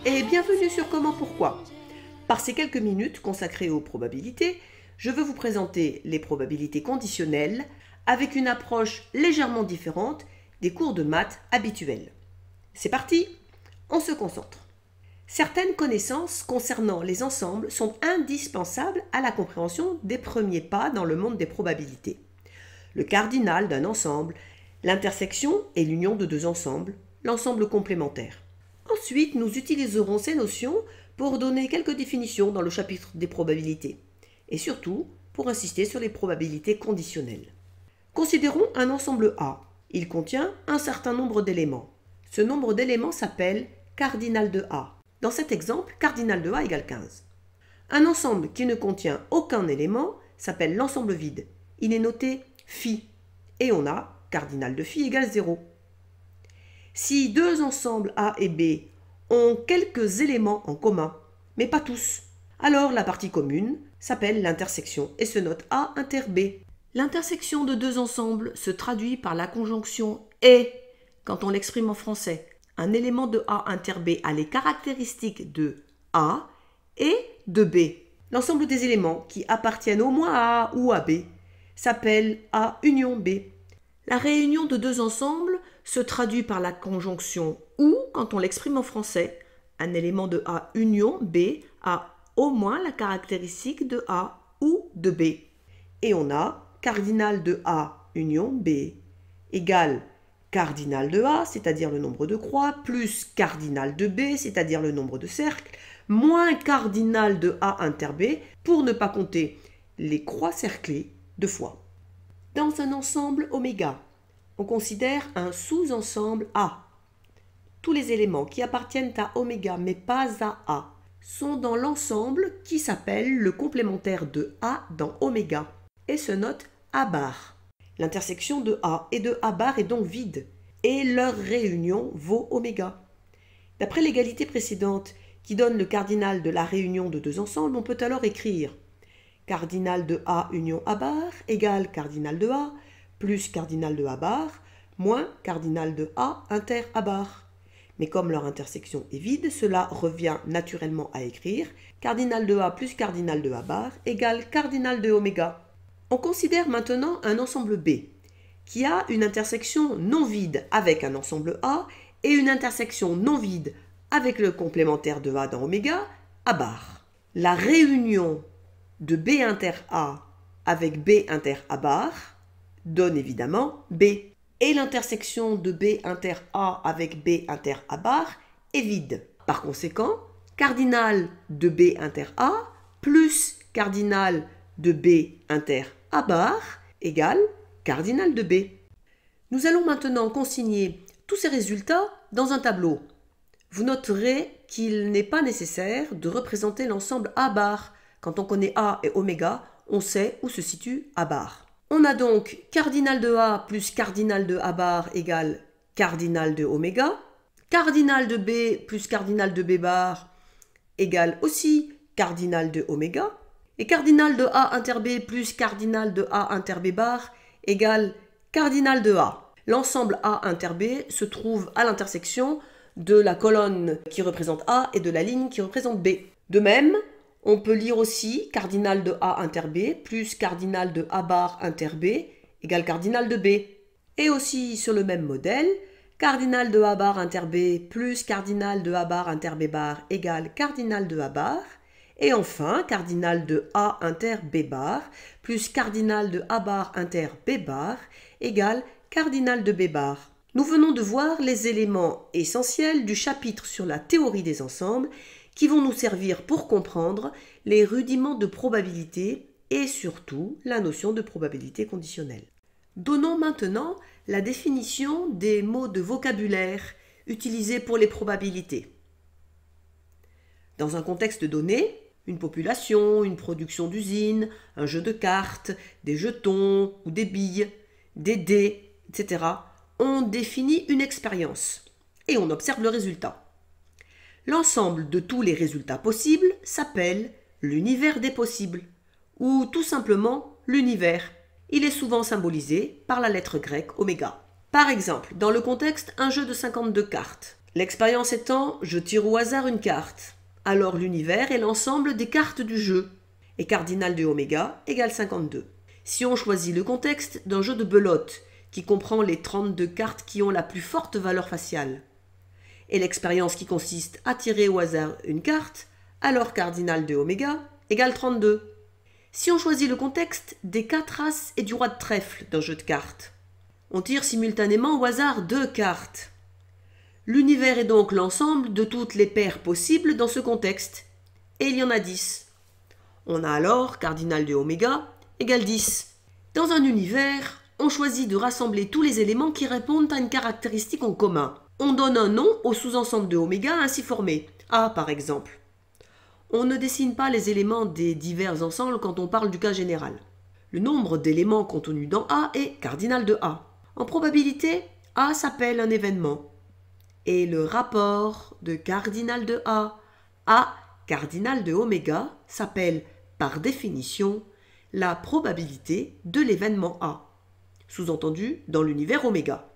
et bienvenue sur Comment Pourquoi. Par ces quelques minutes consacrées aux probabilités, je veux vous présenter les probabilités conditionnelles avec une approche légèrement différente des cours de maths habituels. C'est parti, on se concentre. Certaines connaissances concernant les ensembles sont indispensables à la compréhension des premiers pas dans le monde des probabilités. Le cardinal d'un ensemble, l'intersection et l'union de deux ensembles, l'ensemble complémentaire. Ensuite, nous utiliserons ces notions pour donner quelques définitions dans le chapitre des probabilités, et surtout pour insister sur les probabilités conditionnelles. Considérons un ensemble A. Il contient un certain nombre d'éléments. Ce nombre d'éléments s'appelle cardinal de A. Dans cet exemple, cardinal de A égale 15. Un ensemble qui ne contient aucun élément s'appelle l'ensemble vide. Il est noté phi, et on a cardinal de phi égale 0. Si deux ensembles A et B ont quelques éléments en commun, mais pas tous, alors la partie commune s'appelle l'intersection et se note A inter B. L'intersection de deux ensembles se traduit par la conjonction « et » quand on l'exprime en français. Un élément de A inter B a les caractéristiques de A et de B. L'ensemble des éléments qui appartiennent au moins à A ou à B s'appelle A union B. La réunion de deux ensembles se traduit par la conjonction « ou » quand on l'exprime en français. Un élément de A union B a au moins la caractéristique de A ou de B. Et on a cardinal de A union B égale cardinal de A, c'est-à-dire le nombre de croix, plus cardinal de B, c'est-à-dire le nombre de cercles, moins cardinal de A inter B, pour ne pas compter les croix cerclées deux fois. Dans un ensemble oméga, on considère un sous-ensemble A. Tous les éléments qui appartiennent à oméga mais pas à A sont dans l'ensemble qui s'appelle le complémentaire de A dans oméga et se note A bar. L'intersection de A et de A bar est donc vide et leur réunion vaut oméga. D'après l'égalité précédente qui donne le cardinal de la réunion de deux ensembles, on peut alors écrire cardinal de A union A bar égale cardinal de A plus cardinal de A bar moins cardinal de A inter A bar. Mais comme leur intersection est vide, cela revient naturellement à écrire cardinal de A plus cardinal de A bar égale cardinal de oméga. On considère maintenant un ensemble B qui a une intersection non vide avec un ensemble A et une intersection non vide avec le complémentaire de A dans oméga, A bar. La réunion de B inter A avec B inter A bar donne évidemment B. Et l'intersection de B inter A avec B inter A bar est vide. Par conséquent, cardinal de B inter A plus cardinal de B inter A bar égale cardinal de B. Nous allons maintenant consigner tous ces résultats dans un tableau. Vous noterez qu'il n'est pas nécessaire de représenter l'ensemble A bar. Quand on connaît A et oméga, on sait où se situe A bar. On a donc cardinal de A plus cardinal de A bar égale cardinal de oméga. Cardinal de B plus cardinal de B bar égale aussi cardinal de oméga. Et cardinal de A inter B plus cardinal de A inter B bar égale cardinal de A. L'ensemble A inter B se trouve à l'intersection de la colonne qui représente A et de la ligne qui représente B. De même, on peut lire aussi cardinal de A inter B plus cardinal de A bar inter B égale cardinal de B. Et aussi sur le même modèle, cardinal de A bar inter B plus cardinal de A bar inter B bar égale cardinal de A bar. Et enfin, cardinal de A inter B bar plus cardinal de A bar inter B bar égale cardinal de B bar. Nous venons de voir les éléments essentiels du chapitre sur la théorie des ensembles qui vont nous servir pour comprendre les rudiments de probabilité et surtout la notion de probabilité conditionnelle. Donnons maintenant la définition des mots de vocabulaire utilisés pour les probabilités. Dans un contexte donné, une population, une production d'usine, un jeu de cartes, des jetons ou des billes, des dés, etc., on définit une expérience et on observe le résultat. L'ensemble de tous les résultats possibles s'appelle l'univers des possibles ou tout simplement l'univers. Il est souvent symbolisé par la lettre grecque oméga. Par exemple, dans le contexte un jeu de 52 cartes, L'expérience étant, je tire au hasard une carte. Alors l'univers est l'ensemble des cartes du jeu. Et cardinal de oméga égale 52. Si on choisit le contexte d'un jeu de belote qui comprend les 32 cartes qui ont la plus forte valeur faciale, et l'expérience qui consiste à tirer au hasard une carte, alors cardinal de oméga égale 32. Si on choisit le contexte des 4 as et du roi de trèfle d'un jeu de cartes, on tire simultanément au hasard 2 cartes. L'univers est donc l'ensemble de toutes les paires possibles dans ce contexte, et il y en a 10. On a alors cardinal de oméga égale 10. Dans un univers, on choisit de rassembler tous les éléments qui répondent à une caractéristique en commun. On donne un nom au sous-ensemble de oméga ainsi formé, A par exemple. On ne dessine pas les éléments des divers ensembles quand on parle du cas général. Le nombre d'éléments contenus dans A est cardinal de A. En probabilité, A s'appelle un événement. Et le rapport de cardinal de A à cardinal de oméga s'appelle, par définition, la probabilité de l'événement A, sous-entendu dans l'univers oméga.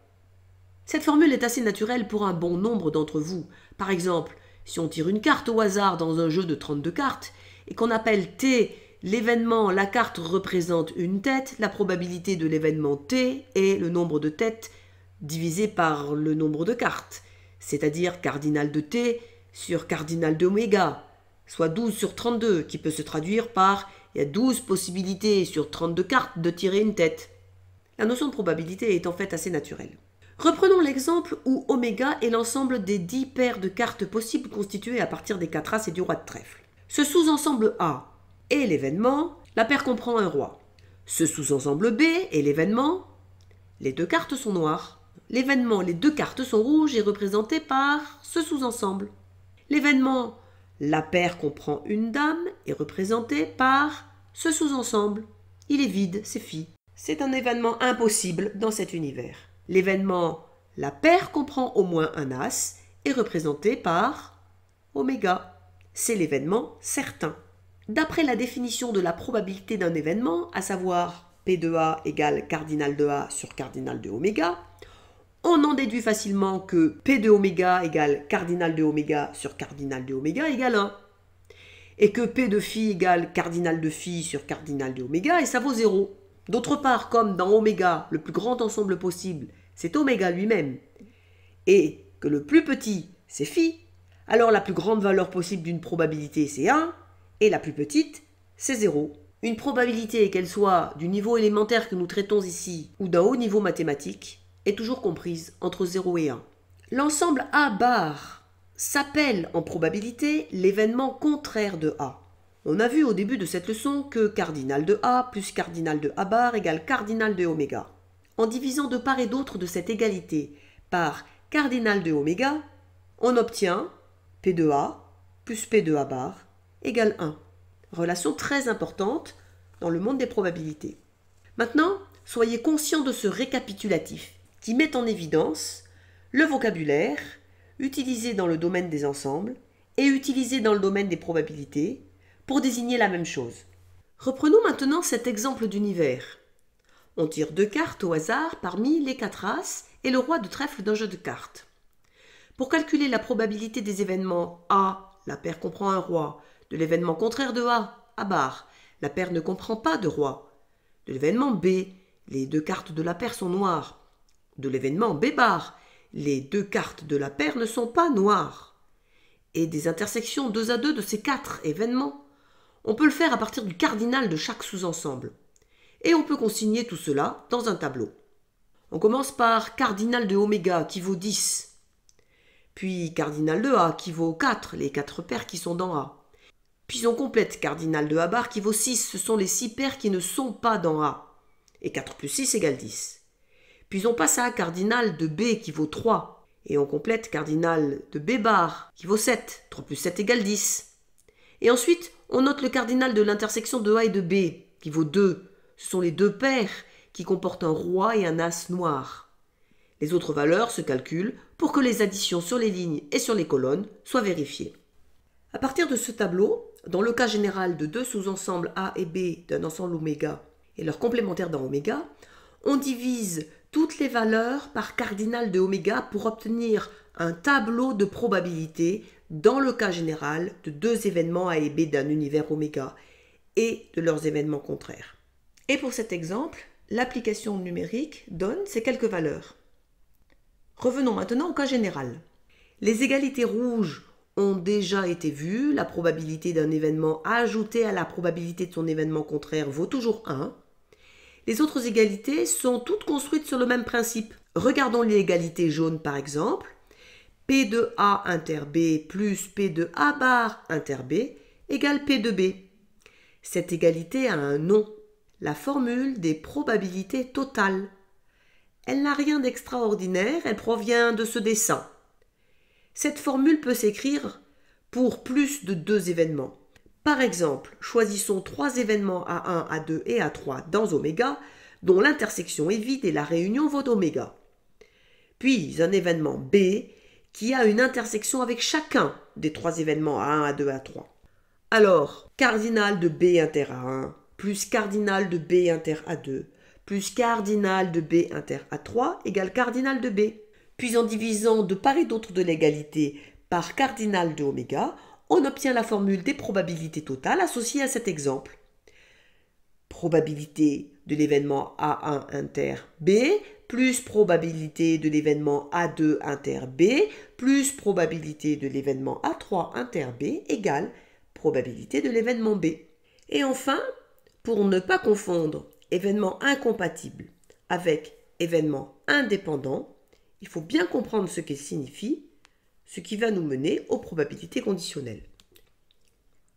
Cette formule est assez naturelle pour un bon nombre d'entre vous. Par exemple, si on tire une carte au hasard dans un jeu de 32 cartes et qu'on appelle T l'événement, la carte représente une tête, la probabilité de l'événement T est le nombre de têtes divisé par le nombre de cartes, c'est-à-dire cardinal de T sur cardinal de oméga, soit 12 sur 32, qui peut se traduire par il y a 12 possibilités sur 32 cartes de tirer une tête. La notion de probabilité est en fait assez naturelle. Reprenons l'exemple où oméga est l'ensemble des 10 paires de cartes possibles constituées à partir des 4 as et du roi de trèfle. Ce sous-ensemble A est l'événement, la paire comprend un roi. Ce sous-ensemble B est l'événement, les 2 cartes sont noires. L'événement, les 2 cartes sont rouges et représenté par ce sous-ensemble. L'événement, la paire comprend une dame est représenté par ce sous-ensemble. Il est vide, c'est phi. C'est un événement impossible dans cet univers. L'événement, la paire comprend au moins un as est représenté par oméga. C'est l'événement certain. D'après la définition de la probabilité d'un événement, à savoir P de A égale cardinal de A sur cardinal de oméga, on en déduit facilement que P de oméga égale cardinal de oméga sur cardinal de oméga égale 1. Et que P de phi égale cardinal de phi sur cardinal de oméga et ça vaut 0. D'autre part, comme dans oméga, le plus grand ensemble possible, c'est oméga lui-même, et que le plus petit, c'est phi, alors la plus grande valeur possible d'une probabilité, c'est 1, et la plus petite, c'est 0. Une probabilité, qu'elle soit du niveau élémentaire que nous traitons ici, ou d'un haut niveau mathématique, est toujours comprise entre 0 et 1. L'ensemble A bar s'appelle en probabilité l'événement contraire de A. On a vu au début de cette leçon que cardinal de A plus cardinal de A bar égale cardinal de oméga. En divisant de part et d'autre de cette égalité par cardinal de oméga, on obtient P de A plus P de A bar égale 1. Relation très importante dans le monde des probabilités. Maintenant, soyez conscients de ce récapitulatif qui met en évidence le vocabulaire utilisé dans le domaine des ensembles et utilisé dans le domaine des probabilités pour désigner la même chose. Reprenons maintenant cet exemple d'univers. On tire 2 cartes au hasard parmi les 4 as et le roi de trèfle d'un jeu de cartes. Pour calculer la probabilité des événements A, la paire comprend un roi, de l'événement contraire de A bar, la paire ne comprend pas de roi, de l'événement B, les 2 cartes de la paire sont noires, de l'événement B bar, les 2 cartes de la paire ne sont pas noires, et des intersections 2 à 2 de ces 4 événements, on peut le faire à partir du cardinal de chaque sous-ensemble, et on peut consigner tout cela dans un tableau. On commence par cardinal de oméga qui vaut 10, puis cardinal de A qui vaut 4, les 4 paires qui sont dans A. Puis on complète cardinal de A bar qui vaut 6, ce sont les 6 paires qui ne sont pas dans A, et 4 plus 6 égale 10. Puis on passe à cardinal de B qui vaut 3, et on complète cardinal de B bar qui vaut 7, 3 plus 7 égale 10. Et ensuite, on note le cardinal de l'intersection de A et de B qui vaut 2, ce sont les 2 paires qui comportent un roi et un as noir. Les autres valeurs se calculent pour que les additions sur les lignes et sur les colonnes soient vérifiées. À partir de ce tableau, dans le cas général de 2 sous-ensembles A et B d'un ensemble oméga et leur complémentaire dans oméga, on divise toutes les valeurs par cardinal de oméga pour obtenir un tableau de probabilité dans le cas général de deux événements A et B d'un univers oméga et de leurs événements contraires. Et pour cet exemple, l'application numérique donne ces quelques valeurs. Revenons maintenant au cas général. Les égalités rouges ont déjà été vues. La probabilité d'un événement ajoutée à la probabilité de son événement contraire vaut toujours 1. Les autres égalités sont toutes construites sur le même principe. Regardons l'égalité jaune par exemple. P de A inter B plus P de A bar inter B égale P de B. Cette égalité a un nom, la formule des probabilités totales. Elle n'a rien d'extraordinaire, elle provient de ce dessin. Cette formule peut s'écrire pour plus de deux événements. Par exemple, choisissons trois événements A1, A2 et A3 dans oméga, dont l'intersection est vide et la réunion vaut oméga. Puis un événement B qui a une intersection avec chacun des trois événements A1, A2, A3. Alors, cardinal de B inter A1 plus cardinal de B inter A2 plus cardinal de B inter A3 égale cardinal de B. Puis en divisant de part et d'autre de l'égalité par cardinal de oméga, on obtient la formule des probabilités totales associées à cet exemple. Probabilité de l'événement A1 inter B plus probabilité de l'événement A2 inter B plus probabilité de l'événement A3 inter B égale probabilité de l'événement B. Et enfin, pour ne pas confondre événement incompatible avec événement indépendant, il faut bien comprendre ce qu'il signifie, ce qui va nous mener aux probabilités conditionnelles.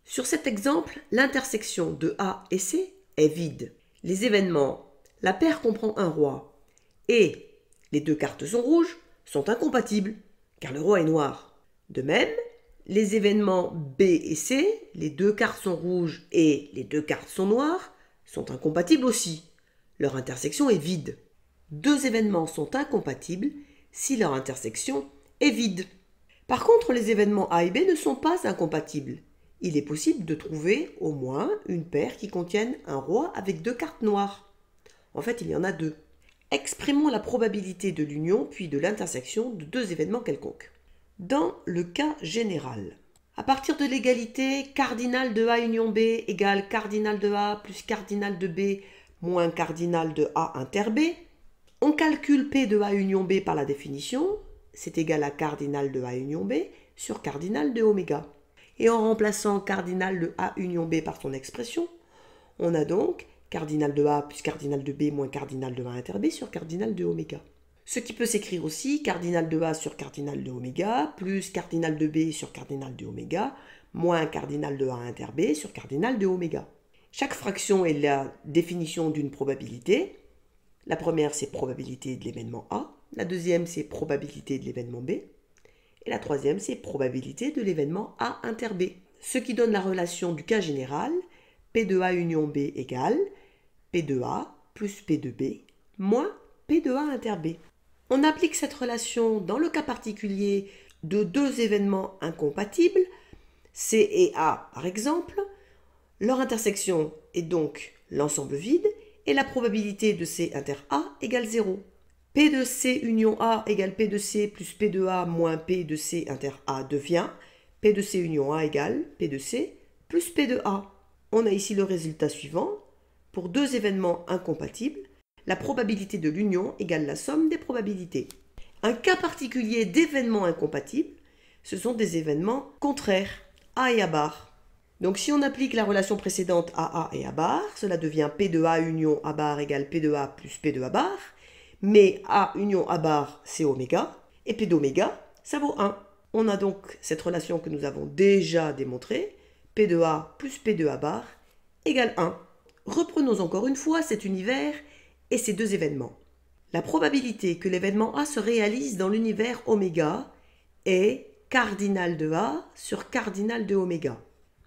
Sur cet exemple, l'intersection de A et C est vide. Les événements, la paire comprend un roi et les deux cartes sont rouges, sont incompatibles, car le roi est noir. De même, les événements B et C, les deux cartes sont rouges et les deux cartes sont noires, sont incompatibles aussi. Leur intersection est vide. Deux événements sont incompatibles si leur intersection est vide. Par contre, les événements A et B ne sont pas incompatibles. Il est possible de trouver au moins une paire qui contienne un roi avec deux cartes noires. En fait, il y en a deux. Exprimons la probabilité de l'union puis de l'intersection de deux événements quelconques. Dans le cas général, à partir de l'égalité cardinal de A union B égale cardinal de A plus cardinal de B moins cardinal de A inter B, on calcule P de A union B par la définition, c'est égal à cardinal de A union B sur cardinal de oméga. Et en remplaçant cardinal de A union B par son expression, on a donc cardinal de A plus cardinal de B moins cardinal de A inter B sur cardinal de oméga. Ce qui peut s'écrire aussi cardinal de A sur cardinal de oméga plus cardinal de B sur cardinal de oméga moins cardinal de A inter B sur cardinal de oméga. Chaque fraction est la définition d'une probabilité. La première, c'est probabilité de l'événement A. La deuxième, c'est probabilité de l'événement B. Et la troisième, c'est probabilité de l'événement A inter B. Ce qui donne la relation du cas général, P de A union B égale P de A plus P de B moins P de A inter B. On applique cette relation dans le cas particulier de deux événements incompatibles, C et A par exemple. Leur intersection est donc l'ensemble vide et la probabilité de C inter A égale 0. P de C union A égale P de C plus P de A moins P de C inter A devient P de C union A égale P de C plus P de A. On a ici le résultat suivant. Pour deux événements incompatibles, la probabilité de l'union égale la somme des probabilités. Un cas particulier d'événements incompatibles, ce sont des événements contraires, A et A bar. Donc si on applique la relation précédente à A et A bar, cela devient P de A union A bar égale P de A plus P de A bar, mais A union A bar c'est oméga, et P d'oméga ça vaut 1. On a donc cette relation que nous avons déjà démontrée, P de A plus P de A bar égale 1. Reprenons encore une fois cet univers et ces deux événements. La probabilité que l'événement A se réalise dans l'univers oméga est cardinal de A sur cardinal de oméga.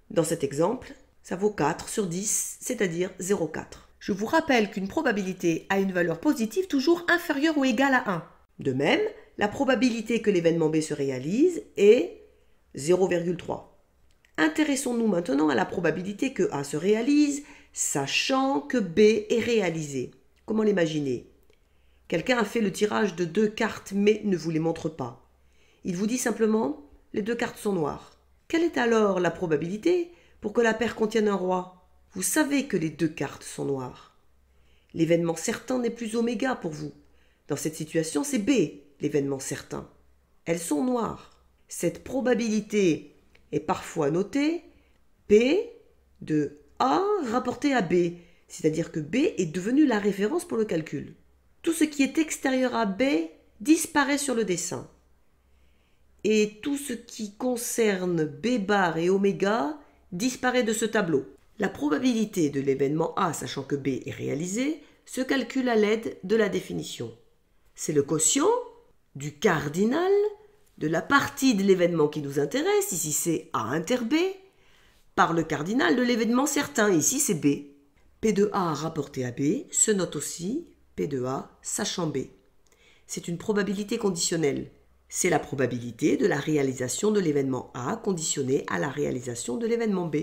Dans cet exemple, ça vaut 4 sur 10, c'est-à-dire 0,4. Je vous rappelle qu'une probabilité a une valeur positive toujours inférieure ou égale à 1. De même, la probabilité que l'événement B se réalise est 0,3. Intéressons-nous maintenant à la probabilité que A se réalise, sachant que B est réalisé. Comment l'imaginer? Quelqu'un a fait le tirage de deux cartes mais ne vous les montre pas. Il vous dit simplement « les deux cartes sont noires ». Quelle est alors la probabilité pour que la paire contienne un roi? Vous savez que les deux cartes sont noires. L'événement certain n'est plus oméga pour vous. Dans cette situation, c'est B, l'événement certain. Elles sont noires. Cette probabilité est parfois notée P de A rapporté à B, c'est-à-dire que B est devenu la référence pour le calcul. Tout ce qui est extérieur à B disparaît sur le dessin. Et tout ce qui concerne B bar et oméga disparaît de ce tableau. La probabilité de l'événement A, sachant que B est réalisé, se calcule à l'aide de la définition. C'est le quotient du cardinal de la partie de l'événement qui nous intéresse, ici c'est A inter B, par le cardinal de l'événement certain, ici c'est B. P de A rapporté à B se note aussi P de A sachant B. C'est une probabilité conditionnelle. C'est la probabilité de la réalisation de l'événement A conditionnée à la réalisation de l'événement B.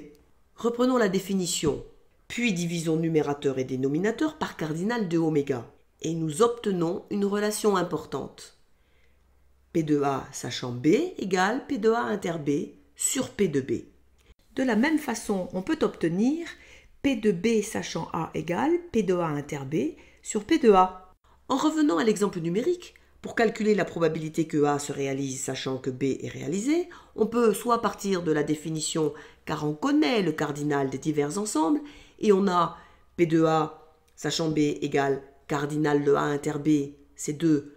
Reprenons la définition, puis divisons numérateur et dénominateur par cardinal de oméga, et nous obtenons une relation importante. P de A sachant B égale P de A inter B sur P de B. De la même façon, on peut obtenir P de B sachant A égale P de A inter B sur P de A. En revenant à l'exemple numérique, pour calculer la probabilité que A se réalise sachant que B est réalisé, on peut soit partir de la définition car on connaît le cardinal des divers ensembles et on a P de A sachant B égale cardinal de A inter B, c'est 2,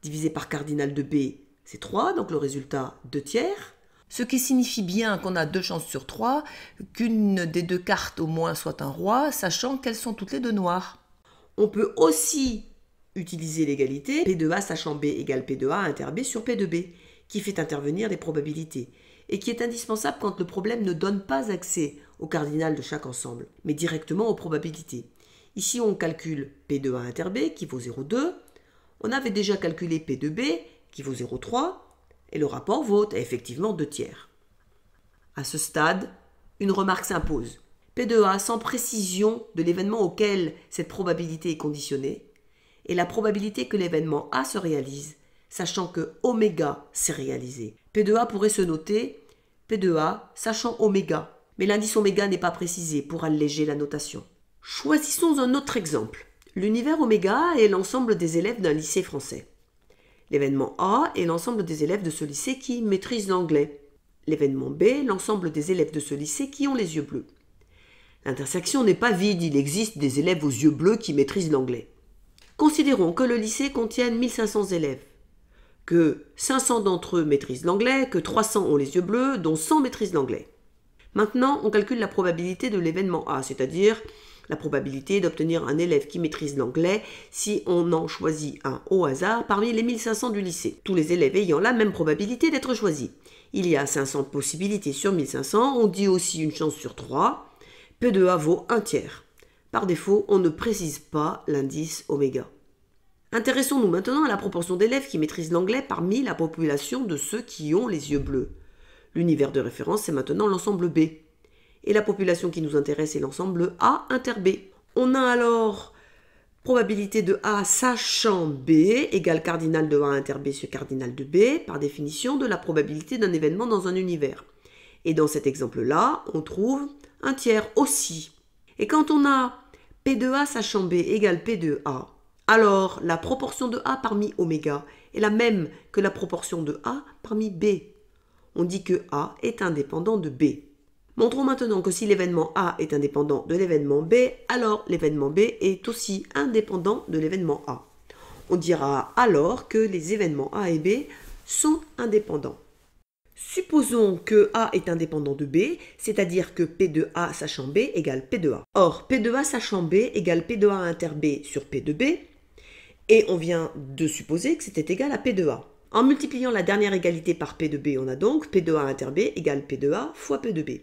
divisé par cardinal de B, c'est 3, donc le résultat 2 tiers. Ce qui signifie bien qu'on a 2 chances sur 3 qu'une des deux cartes au moins soit un roi, sachant qu'elles sont toutes les deux noires. On peut aussi utiliser l'égalité P de A sachant B égale P de A inter B sur P de B, qui fait intervenir les probabilités, et qui est indispensable quand le problème ne donne pas accès au cardinal de chaque ensemble, mais directement aux probabilités. Ici, on calcule P de A inter B qui vaut 0,2. On avait déjà calculé P de B qui vaut 0,3. Et le rapport vaut effectivement 2 tiers. À ce stade, une remarque s'impose. P de A sans précision de l'événement auquel cette probabilité est conditionnée, et la probabilité que l'événement A se réalise, sachant que oméga s'est réalisé. P de A pourrait se noter P de A sachant oméga, mais l'indice oméga n'est pas précisé pour alléger la notation. Choisissons un autre exemple. L'univers oméga est l'ensemble des élèves d'un lycée français. L'événement A est l'ensemble des élèves de ce lycée qui maîtrisent l'anglais. L'événement B, l'ensemble des élèves de ce lycée qui ont les yeux bleus. L'intersection n'est pas vide, il existe des élèves aux yeux bleus qui maîtrisent l'anglais. Considérons que le lycée contienne 1500 élèves, que 500 d'entre eux maîtrisent l'anglais, que 300 ont les yeux bleus, dont 100 maîtrisent l'anglais. Maintenant, on calcule la probabilité de l'événement A, c'est-à-dire la probabilité d'obtenir un élève qui maîtrise l'anglais si on en choisit un au hasard parmi les 1500 du lycée, tous les élèves ayant la même probabilité d'être choisis. Il y a 500 possibilités sur 1500, on dit aussi une chance sur 3, P de A vaut 1 tiers. Par défaut, on ne précise pas l'indice oméga. Intéressons-nous maintenant à la proportion d'élèves qui maîtrisent l'anglais parmi la population de ceux qui ont les yeux bleus. L'univers de référence, c'est maintenant l'ensemble B. Et la population qui nous intéresse est l'ensemble A inter B. On a alors probabilité de A sachant B égale cardinal de A inter B sur cardinal de B, par définition de la probabilité d'un événement dans un univers. Et dans cet exemple-là, on trouve 1 tiers aussi. Et quand on a P de A sachant B égale P de A, alors la proportion de A parmi oméga est la même que la proportion de A parmi B. On dit que A est indépendant de B. Montrons maintenant que si l'événement A est indépendant de l'événement B, alors l'événement B est aussi indépendant de l'événement A. On dira alors que les événements A et B sont indépendants. Supposons que A est indépendant de B, c'est-à-dire que P de A sachant B égale P de A. Or, P de A sachant B égale P de A inter B sur P de B, et on vient de supposer que c'était égal à P de A. En multipliant la dernière égalité par P de B, on a donc P de A inter B égale P de A fois P de B.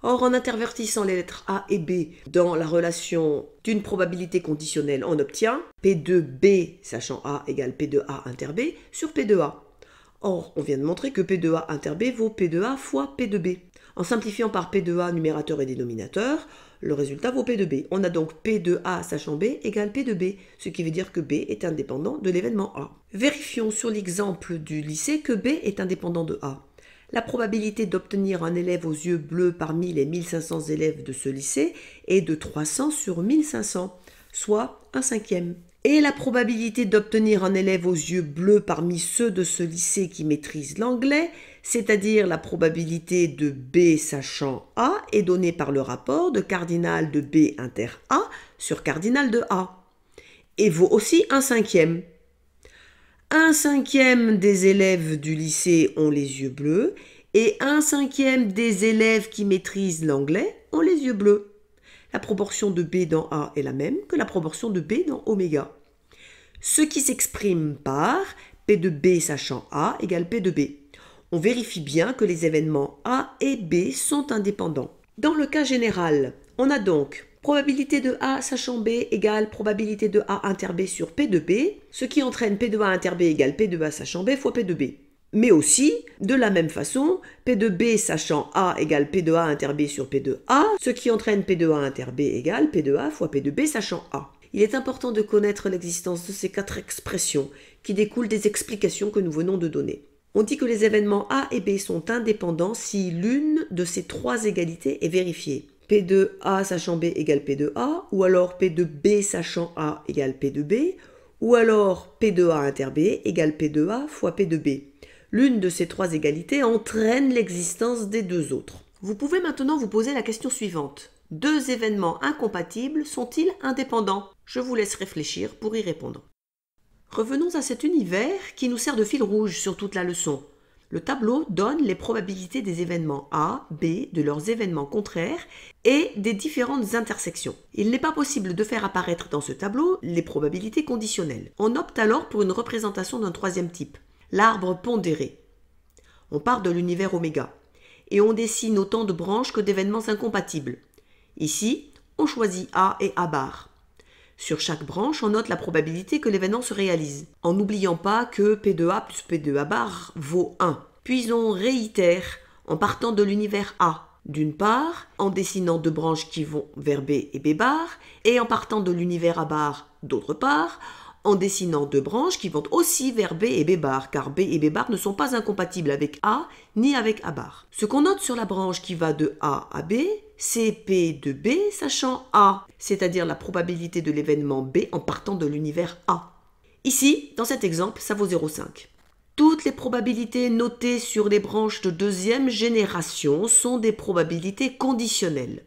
Or, en intervertissant les lettres A et B dans la relation d'une probabilité conditionnelle, on obtient P de B sachant A égale P de A inter B sur P de A. Or, on vient de montrer que P de A inter B vaut P de A fois P de B. En simplifiant par P de A numérateur et dénominateur, le résultat vaut P de B. On a donc P de A sachant B égale P de B, ce qui veut dire que B est indépendant de l'événement A. Vérifions sur l'exemple du lycée que B est indépendant de A. La probabilité d'obtenir un élève aux yeux bleus parmi les 1500 élèves de ce lycée est de 300 sur 1500, soit 1/5. Et la probabilité d'obtenir un élève aux yeux bleus parmi ceux de ce lycée qui maîtrisent l'anglais, c'est-à-dire la probabilité de B sachant A, est donnée par le rapport de cardinal de B inter A sur cardinal de A, et vaut aussi 1/5. 1/5 des élèves du lycée ont les yeux bleus, et 1/5 des élèves qui maîtrisent l'anglais ont les yeux bleus. La proportion de B dans A est la même que la proportion de B dans oméga. Ce qui s'exprime par P de B sachant A égale P de B. On vérifie bien que les événements A et B sont indépendants. Dans le cas général, on a donc probabilité de A sachant B égale probabilité de A inter B sur P de B, ce qui entraîne P de A inter B égale P de A sachant B fois P de B. Mais aussi, de la même façon, P de B sachant A égale P de A inter B sur P de A, ce qui entraîne P de A inter B égale P de A fois P de B sachant A. Il est important de connaître l'existence de ces 4 expressions qui découlent des explications que nous venons de donner. On dit que les événements A et B sont indépendants si l'une de ces 3 égalités est vérifiée. P de A sachant B égale P de A, ou alors P de B sachant A égale P de B, ou alors P de A inter B égale P de A fois P de B. L'une de ces 3 égalités entraîne l'existence des 2 autres. Vous pouvez maintenant vous poser la question suivante. 2 événements incompatibles sont-ils indépendants? Je vous laisse réfléchir pour y répondre. Revenons à cet univers qui nous sert de fil rouge sur toute la leçon. Le tableau donne les probabilités des événements A, B, de leurs événements contraires et des différentes intersections. Il n'est pas possible de faire apparaître dans ce tableau les probabilités conditionnelles. On opte alors pour une représentation d'un 3e type, l'arbre pondéré. On part de l'univers oméga et on dessine autant de branches que d'événements incompatibles. Ici, on choisit A et A bar. Sur chaque branche, on note la probabilité que l'événement se réalise, en n'oubliant pas que P de A plus P de A bar vaut 1. Puis on réitère en partant de l'univers A, d'une part, en dessinant 2 branches qui vont vers B et B bar, et en partant de l'univers A bar, d'autre part, en dessinant 2 branches qui vont aussi vers B et B bar, car B et B bar ne sont pas incompatibles avec A ni avec A bar. Ce qu'on note sur la branche qui va de A à B, c'est P de B sachant A, c'est-à-dire la probabilité de l'événement B en partant de l'univers A. Ici, dans cet exemple, ça vaut 0,5. Toutes les probabilités notées sur les branches de 2e génération sont des probabilités conditionnelles.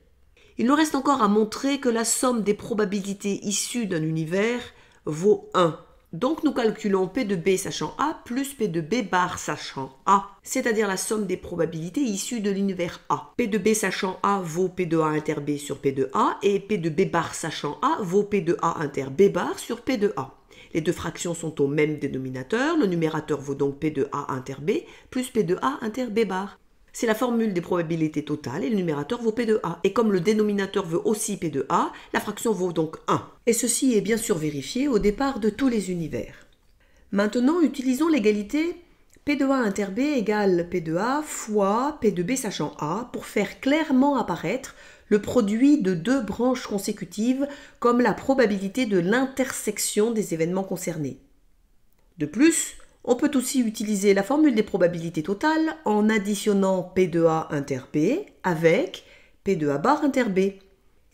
Il nous reste encore à montrer que la somme des probabilités issues d'un univers vaut 1. Donc nous calculons P de B sachant A plus P de B bar sachant A, c'est-à-dire la somme des probabilités issues de l'univers A. P de B sachant A vaut P de A inter B sur P de A et P de B bar sachant A vaut P de A inter B bar sur P de A. Les 2 fractions sont au même dénominateur, le numérateur vaut donc P de A inter B plus P de A inter B bar. C'est la formule des probabilités totales et le numérateur vaut P de A. Et comme le dénominateur veut aussi P de A, la fraction vaut donc 1. Et ceci est bien sûr vérifié au départ de tous les univers. Maintenant, utilisons l'égalité P de A inter B égale P de A fois P de B sachant A pour faire clairement apparaître le produit de 2 branches consécutives comme la probabilité de l'intersection des événements concernés. De plus, on peut aussi utiliser la formule des probabilités totales en additionnant P de A inter B avec P de A bar inter B.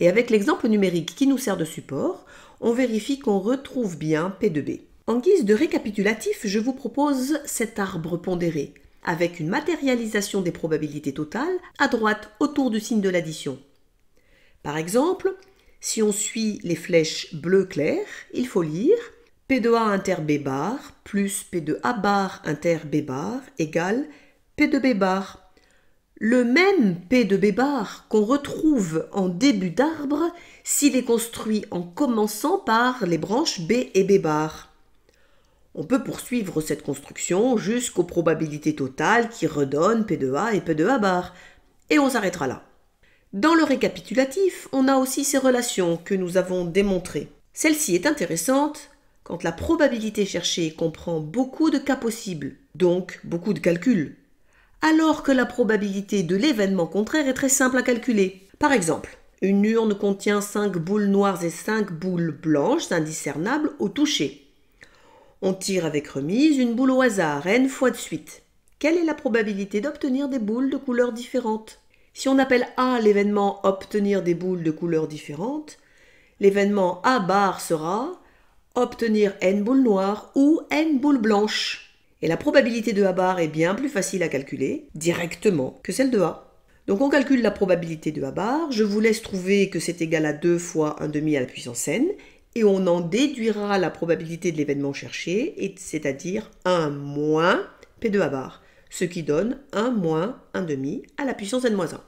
Et avec l'exemple numérique qui nous sert de support, on vérifie qu'on retrouve bien P de B. En guise de récapitulatif, je vous propose cet arbre pondéré, avec une matérialisation des probabilités totales à droite autour du signe de l'addition. Par exemple, si on suit les flèches bleu clair, il faut lire P de A inter B bar plus P de A bar inter B bar égale P de B bar. Le même P de B bar qu'on retrouve en début d'arbre s'il est construit en commençant par les branches B et B bar. On peut poursuivre cette construction jusqu'aux probabilités totales qui redonnent P de A et P de A bar. Et on s'arrêtera là. Dans le récapitulatif, on a aussi ces relations que nous avons démontrées. Celle-ci est intéressante quand la probabilité cherchée comprend beaucoup de cas possibles, donc beaucoup de calculs, alors que la probabilité de l'événement contraire est très simple à calculer. Par exemple, Une urne contient 5 boules noires et 5 boules blanches indiscernables au toucher. On tire avec remise une boule au hasard, n fois de suite. Quelle est la probabilité d'obtenir des boules de couleurs différentes? Si on appelle A l'événement obtenir des boules de couleurs différentes, l'événement A bar sera obtenir n boules noires ou n boules blanches. Et la probabilité de A bar est bien plus facile à calculer directement que celle de A. Donc on calcule la probabilité de A bar, je vous laisse trouver que c'est égal à 2 fois 1/2 à la puissance n, et on en déduira la probabilité de l'événement cherché, c'est-à-dire 1 moins P de A bar, ce qui donne 1 moins 1/2 à la puissance n-1.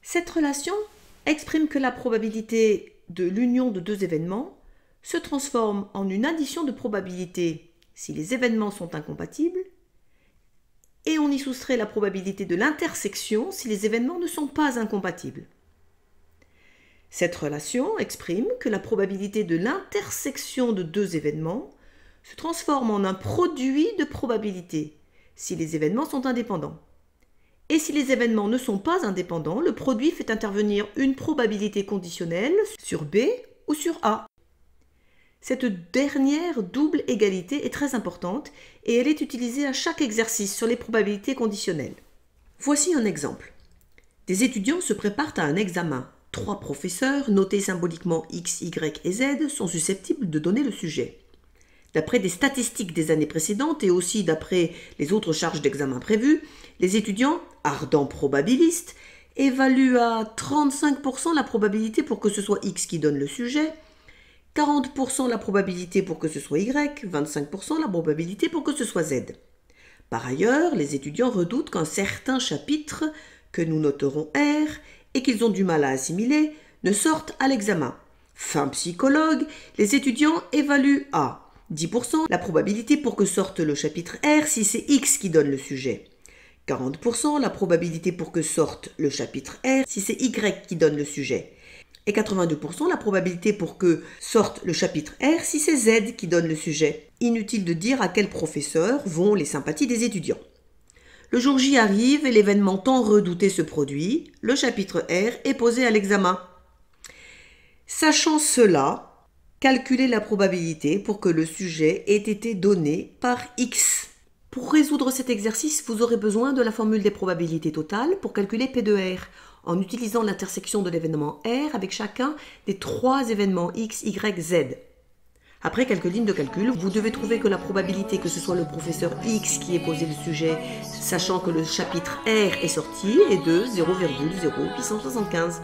Cette relation exprime que la probabilité de l'union de deux événements se transforme en une addition de probabilités si les événements sont incompatibles, et on y soustrait la probabilité de l'intersection si les événements ne sont pas incompatibles. Cette relation exprime que la probabilité de l'intersection de deux événements se transforme en un produit de probabilités si les événements sont indépendants. Et si les événements ne sont pas indépendants, le produit fait intervenir une probabilité conditionnelle sur B ou sur A. Cette dernière double égalité est très importante et elle est utilisée à chaque exercice sur les probabilités conditionnelles. Voici un exemple. Des étudiants se préparent à un examen. 3 professeurs, notés symboliquement X, Y et Z, sont susceptibles de donner le sujet. D'après des statistiques des années précédentes et aussi d'après les autres charges d'examen prévues, les étudiants, ardents probabilistes, évaluent à 35% la probabilité pour que ce soit X qui donne le sujet, 40% la probabilité pour que ce soit Y, 25% la probabilité pour que ce soit Z. Par ailleurs, les étudiants redoutent qu'un certain chapitre, que nous noterons R, et qu'ils ont du mal à assimiler, ne sortent à l'examen. Fin psychologue, les étudiants évaluent à 10% la probabilité pour que sorte le chapitre R si c'est X qui donne le sujet. 40% la probabilité pour que sorte le chapitre R si c'est Y qui donne le sujet. Et 82% la probabilité pour que sorte le chapitre R si c'est Z qui donne le sujet. Inutile de dire à quel professeur vont les sympathies des étudiants. Le jour J arrive et l'événement tant redouté se produit, le chapitre R est posé à l'examen. Sachant cela, calculez la probabilité pour que le sujet ait été donné par X. Pour résoudre cet exercice, vous aurez besoin de la formule des probabilités totales pour calculer P de R, en utilisant l'intersection de l'événement R avec chacun des 3 événements X, Y, Z. Après quelques lignes de calcul, vous devez trouver que la probabilité que ce soit le professeur X qui ait posé le sujet, sachant que le chapitre R est sorti, est de 0,0 puissance 75.